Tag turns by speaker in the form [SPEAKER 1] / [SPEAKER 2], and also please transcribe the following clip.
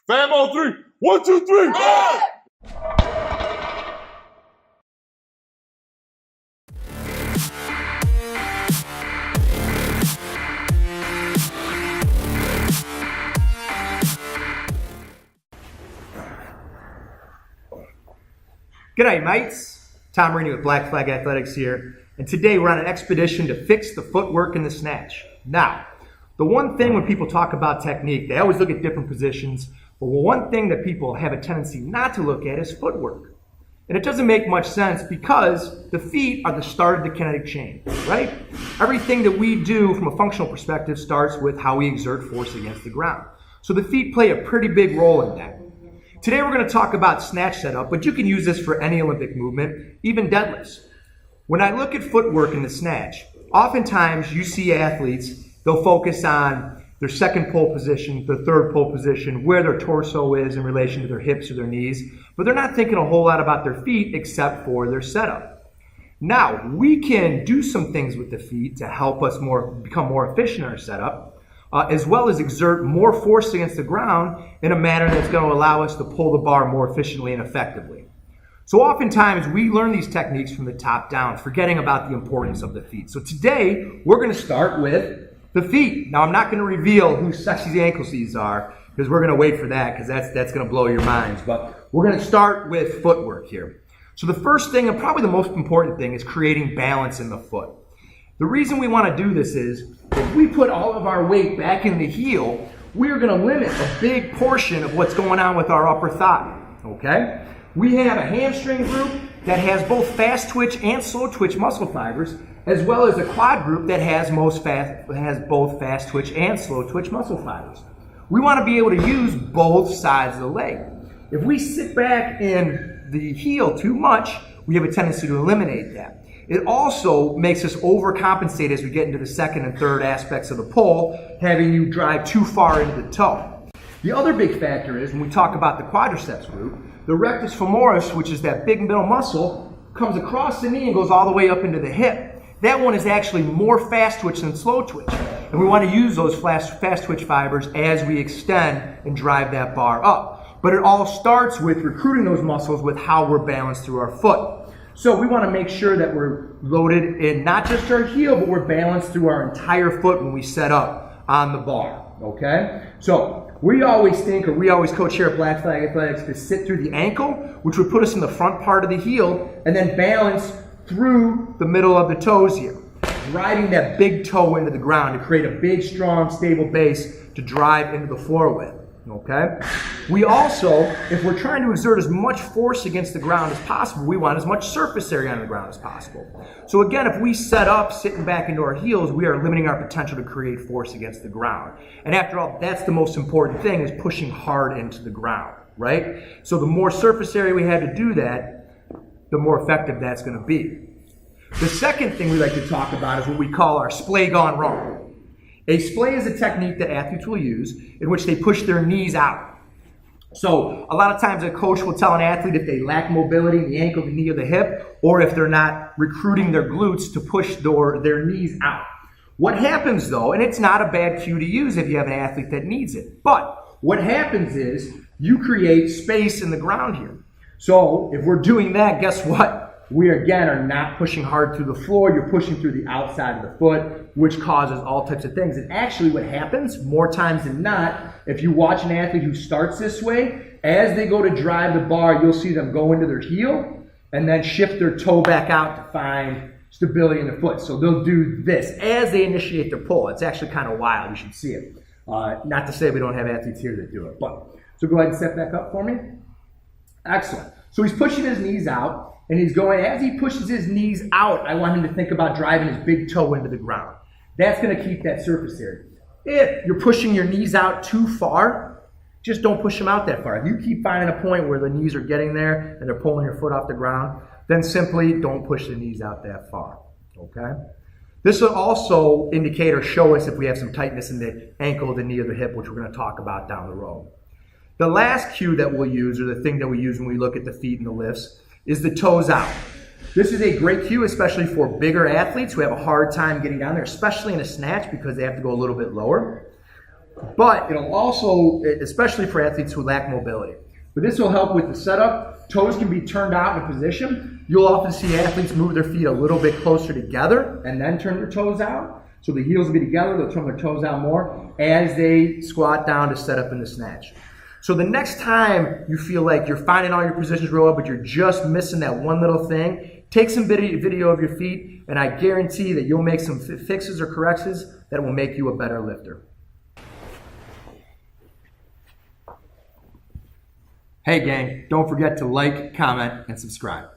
[SPEAKER 1] Fam on three. 1, 2, 3. Ah!
[SPEAKER 2] G'day mates, Tom Rini with Black Flag Athletics here, and today we're on an expedition to fix the footwork in the snatch. Now, the one thing when people talk about technique, they always look at different positions, but one thing that people have a tendency not to look at is footwork. And it doesn't make much sense because the feet are the start of the kinetic chain, right? Everything that we do from a functional perspective starts with how we exert force against the ground. So the feet play a pretty big role in that. Today we're going to talk about snatch setup, but you can use this for any Olympic movement, even deadlifts. When I look at footwork in the snatch, oftentimes you see athletes, they'll focus on their second pole position, their third pole position, where their torso is in relation to their hips or their knees, but they're not thinking a whole lot about their feet except for their setup. Now, we can do some things with the feet to help us become more efficient in our setup, as well as exert more force against the ground in a manner that's going to allow us to pull the bar more efficiently and effectively. So oftentimes we learn these techniques from the top down, forgetting about the importance of the feet. So today we're going to start with the feet. Now I'm not going to reveal whose sexy the ankle seeds are because we're going to wait for that because that's going to blow your minds. But we're going to start with footwork here. So the first thing and probably the most important thing is creating balance in the foot. The reason we want to do this is if we put all of our weight back in the heel, we're going to limit a big portion of what's going on with our upper thigh, okay? We have a hamstring group that has both fast twitch and slow twitch muscle fibers, as well as a quad group that has both fast twitch and slow twitch muscle fibers. We want to be able to use both sides of the leg. If we sit back in the heel too much, we have a tendency to eliminate that. It also makes us overcompensate as we get into the second and third aspects of the pull, having you drive too far into the toe. The other big factor is when we talk about the quadriceps group, the rectus femoris, which is that big middle muscle, comes across the knee and goes all the way up into the hip. That one is actually more fast twitch than slow twitch. And we want to use those fast twitch fibers as we extend and drive that bar up. But it all starts with recruiting those muscles with how we're balanced through our foot. So we want to make sure that we're loaded in not just our heel, but we're balanced through our entire foot when we set up on the bar, okay? So we always coach here at Black Flag Athletics to sit through the ankle, which would put us in the front part of the heel, and then balance through the middle of the toes here, driving that big toe into the ground to create a big, strong, stable base to drive into the floor with. Okay? We also, if we're trying to exert as much force against the ground as possible, we want as much surface area on the ground as possible. So again, if we set up sitting back into our heels, we are limiting our potential to create force against the ground. And after all, that's the most important thing, is pushing hard into the ground, right? So the more surface area we have to do that, the more effective that's going to be. The second thing we like to talk about is what we call our splay gone wrong. A splay is a technique that athletes will use in which they push their knees out. So a lot of times a coach will tell an athlete if they lack mobility in the ankle, the knee, or the hip, or if they're not recruiting their glutes to push their knees out. What happens though, and it's not a bad cue to use if you have an athlete that needs it, but what happens is you create space in the ground here. So if we're doing that, guess what? We again are not pushing hard through the floor, you're pushing through the outside of the foot, which causes all types of things. And actually what happens, more times than not, if you watch an athlete who starts this way, as they go to drive the bar, you'll see them go into their heel and then shift their toe back out to find stability in the foot. So they'll do this as they initiate their pull. It's actually kind of wild, you should see it. Not to say we don't have athletes here that do it, but so go ahead and step back up for me. Excellent. So he's pushing his knees out. And he's going, as he pushes his knees out, I want him to think about driving his big toe into the ground. That's going to keep that surface area. If you're pushing your knees out too far, just don't push them out that far. If you keep finding a point where the knees are getting there and they're pulling your foot off the ground, then simply don't push the knees out that far, okay? This will also indicate or show us if we have some tightness in the ankle, the knee, or the hip, which we're going to talk about down the road. The last cue that we'll use, or the thing that we use when we look at the feet and the lifts, is the toes out. This is a great cue, especially for bigger athletes who have a hard time getting down there, especially in a snatch because they have to go a little bit lower. But it'll also, especially for athletes who lack mobility, but this will help with the setup. Toes can be turned out in a position. You'll often see athletes move their feet a little bit closer together and then turn their toes out. So the heels will be together, they'll turn their toes out more as they squat down to set up in the snatch. So the next time you feel like you're finding all your positions real well, but you're just missing that one little thing, take some video of your feet, and I guarantee that you'll make some fixes or corrections that will make you a better lifter. Hey gang, don't forget to like, comment, and subscribe.